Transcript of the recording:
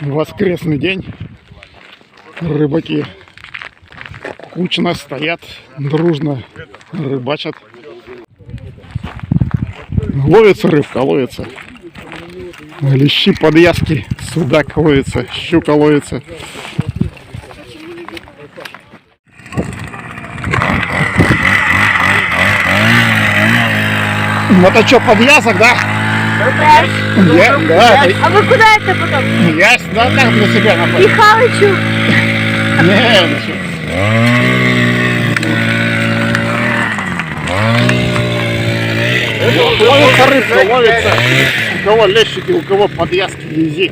Воскресный день. Рыбаки кучно стоят, дружно рыбачат. Ловится рыбка, ловится. Лещи, подвязки, судак ловится, щука ловится. Ну это что, подвязок, да? Я, да. А вы куда это потом? Я сюда так для себя напал. Михалычу. Не, ловится рыбка, ловится. У кого лещики, у кого подвязки, язык.